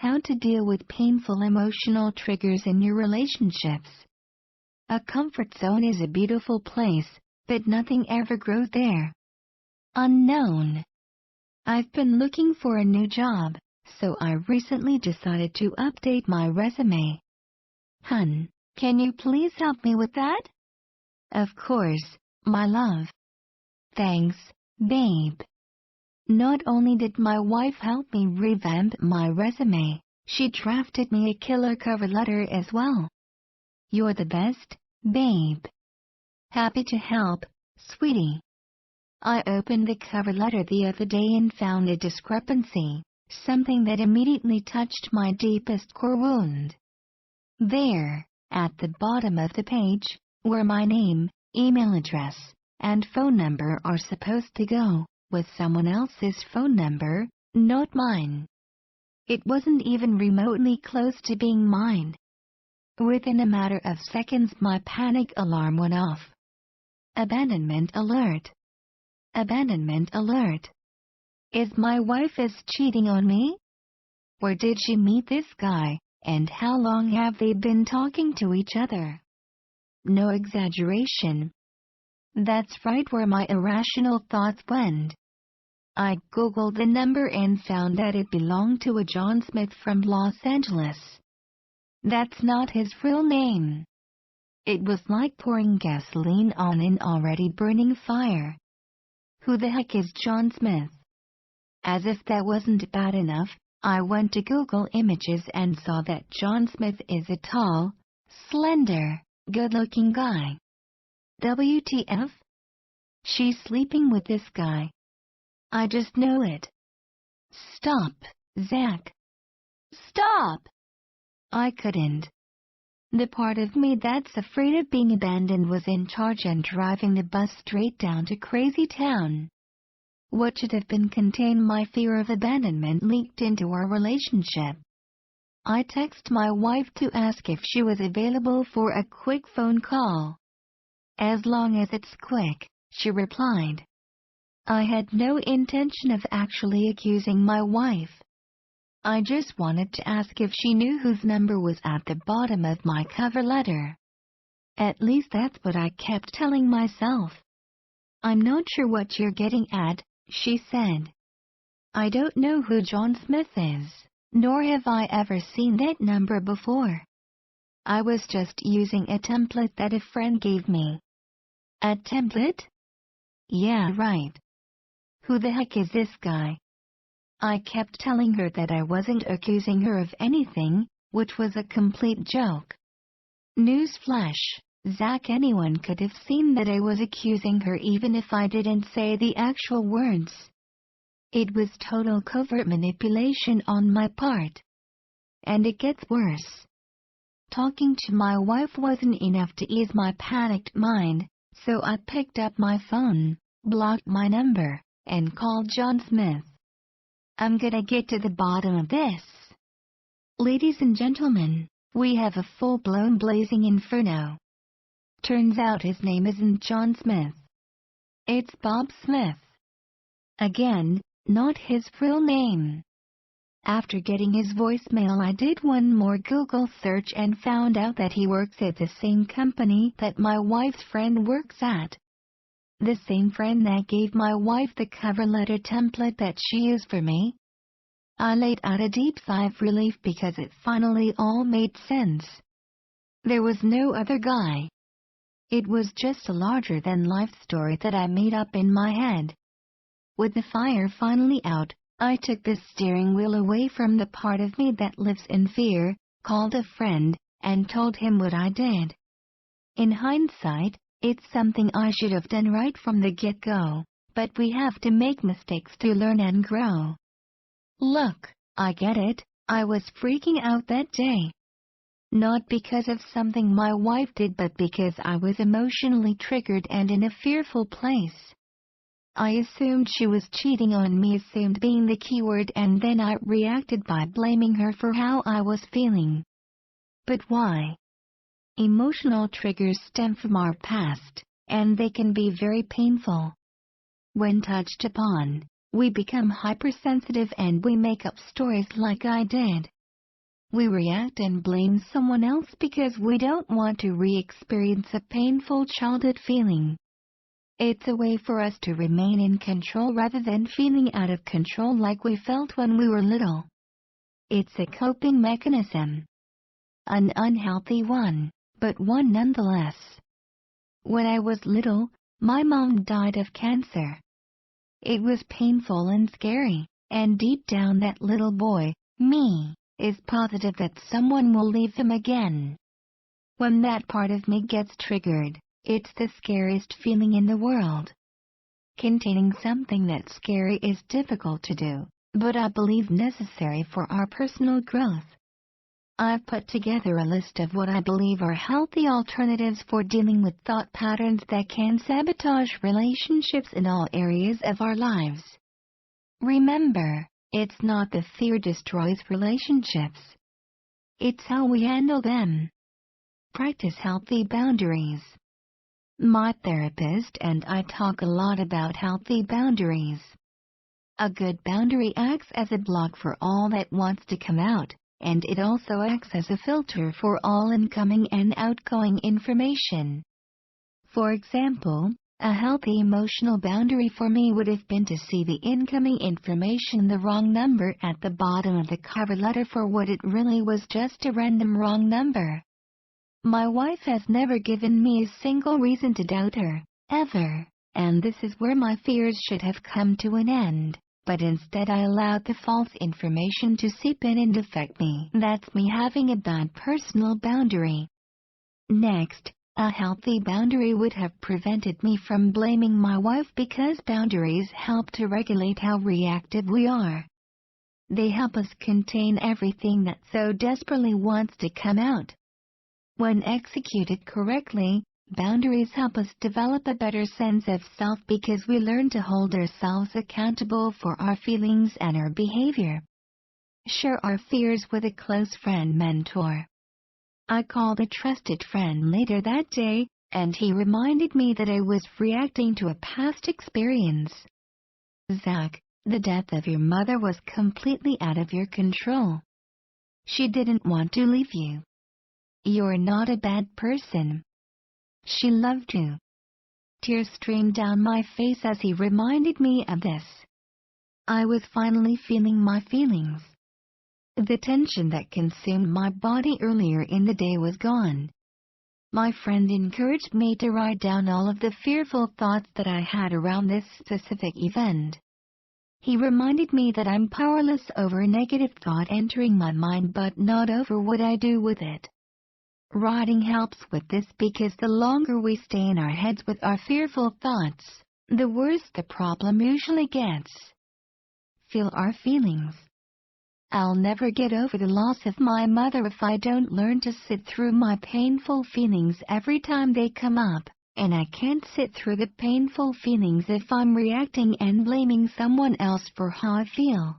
How to deal with painful emotional triggers in your relationships. A comfort zone is a beautiful place, but nothing ever grows there. Unknown. I've been looking for a new job, so I recently decided to update my resume. Hun, can you please help me with that? Of course, my love. Thanks, babe. Not only did my wife help me revamp my resume, she drafted me a killer cover letter as well. You're the best, babe. Happy to help, sweetie. I opened the cover letter the other day and found a discrepancy, something that immediately touched my deepest core wound. There, at the bottom of the page, where my name, email address, and phone number are supposed to go, with someone else's phone number, not mine. It wasn't even remotely close to being mine. Within a matter of seconds my panic alarm went off. Abandonment alert. Abandonment alert. Is my wife cheating on me? Where did she meet this guy, and how long have they been talking to each other? No exaggeration. That's right where my irrational thoughts went. I googled the number and found that it belonged to a John Smith from Los Angeles. That's not his real name. It was like pouring gasoline on an already burning fire. Who the heck is John Smith? As if that wasn't bad enough, I went to Google Images and saw that John Smith is a tall, slender, good-looking guy. WTF? She's sleeping with this guy. I just know it. Stop, Zach. Stop! I couldn't. The part of me that's afraid of being abandoned was in charge and driving the bus straight down to Crazy Town. What should have been contained my fear of abandonment leaked into our relationship. I texted my wife to ask if she was available for a quick phone call. As long as it's quick, she replied. I had no intention of actually accusing my wife. I just wanted to ask if she knew whose number was at the bottom of my cover letter. At least that's what I kept telling myself. I'm not sure what you're getting at, she said. I don't know who John Smith is, nor have I ever seen that number before. I was just using a template that a friend gave me. A template? Yeah, right. Who the heck is this guy? I kept telling her that I wasn't accusing her of anything, which was a complete joke. Newsflash, Zach, anyone could have seen that I was accusing her even if I didn't say the actual words. It was total covert manipulation on my part. And it gets worse. Talking to my wife wasn't enough to ease my panicked mind, so I picked up my phone, blocked my number, and called John Smith. I'm gonna get to the bottom of this. Ladies and gentlemen, we have a full-blown blazing inferno. Turns out his name isn't John Smith. It's Bob Smith. Again, not his real name. After getting his voicemail, I did one more Google search and found out that he works at the same company that my wife's friend works at. The same friend that gave my wife the cover letter template that she used for me. I let out a deep sigh of relief because it finally all made sense. There was no other guy. It was just a larger-than-life story that I made up in my head. With the fire finally out, I took the steering wheel away from the part of me that lives in fear, called a friend, and told him what I did. In hindsight, it's something I should have done right from the get-go, but we have to make mistakes to learn and grow. Look, I get it, I was freaking out that day. Not because of something my wife did, but because I was emotionally triggered and in a fearful place. I assumed she was cheating on me, assumed being the keyword, and then I reacted by blaming her for how I was feeling. But why? Emotional triggers stem from our past, and they can be very painful. When touched upon, we become hypersensitive and we make up stories like I did. We react and blame someone else because we don't want to re-experience a painful childhood feeling. It's a way for us to remain in control rather than feeling out of control like we felt when we were little. It's a coping mechanism. An unhealthy one, but one nonetheless. When I was little, my mom died of cancer. It was painful and scary, and deep down that little boy, me, is positive that someone will leave him again. When that part of me gets triggered, it's the scariest feeling in the world. Containing something that's scary is difficult to do, but I believe necessary for our personal growth. I've put together a list of what I believe are healthy alternatives for dealing with thought patterns that can sabotage relationships in all areas of our lives. Remember, it's not the fear destroys relationships. It's how we handle them. Practice healthy boundaries. My therapist and I talk a lot about healthy boundaries. A good boundary acts as a block for all that wants to come out, and it also acts as a filter for all incoming and outgoing information. For example, a healthy emotional boundary for me would have been to see the incoming information, the wrong number at the bottom of the cover letter, for what it really was, just a random wrong number. My wife has never given me a single reason to doubt her, ever, and this is where my fears should have come to an end. But instead I allowed the false information to seep in and affect me. That's me having a bad personal boundary. Next, a healthy boundary would have prevented me from blaming my wife, because boundaries help to regulate how reactive we are. They help us contain everything that so desperately wants to come out. When executed correctly, boundaries help us develop a better sense of self because we learn to hold ourselves accountable for our feelings and our behavior. Share our fears with a close friend mentor. I called a trusted friend later that day, and he reminded me that I was reacting to a past experience. Zach, the death of your mother was completely out of your control. She didn't want to leave you. You're not a bad person. She loved you. Tears streamed down my face as he reminded me of this. I was finally feeling my feelings. The tension that consumed my body earlier in the day was gone. My friend encouraged me to write down all of the fearful thoughts that I had around this specific event. He reminded me that I'm powerless over a negative thought entering my mind, but not over what I do with it. Writing helps with this because the longer we stay in our heads with our fearful thoughts, the worse the problem usually gets. Feel our feelings. I'll never get over the loss of my mother if I don't learn to sit through my painful feelings every time they come up, and I can't sit through the painful feelings if I'm reacting and blaming someone else for how I feel.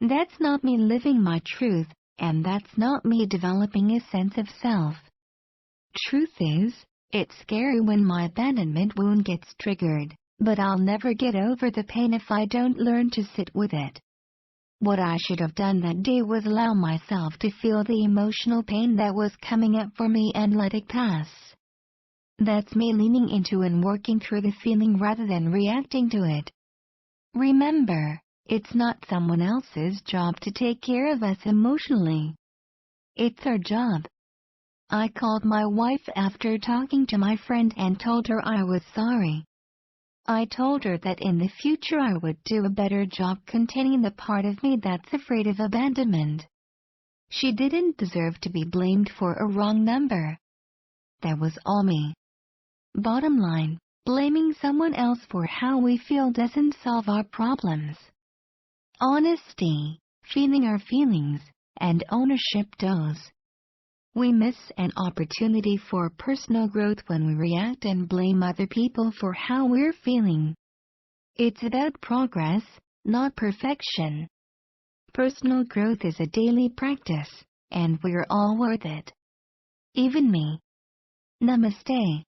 That's not me living my truth, and that's not me developing a sense of self. Truth is, it's scary when my abandonment wound gets triggered, but I'll never get over the pain if I don't learn to sit with it. What I should have done that day was allow myself to feel the emotional pain that was coming up for me and let it pass. That's me leaning into and working through the feeling rather than reacting to it. Remember, it's not someone else's job to take care of us emotionally. It's our job. I called my wife after talking to my friend and told her I was sorry. I told her that in the future I would do a better job containing the part of me that's afraid of abandonment. She didn't deserve to be blamed for a wrong number. That was all me. Bottom line, blaming someone else for how we feel doesn't solve our problems. Honesty, feeling our feelings, and ownership does. We miss an opportunity for personal growth when we react and blame other people for how we're feeling. It's about progress, not perfection. Personal growth is a daily practice, and we're all worth it. Even me. Namaste.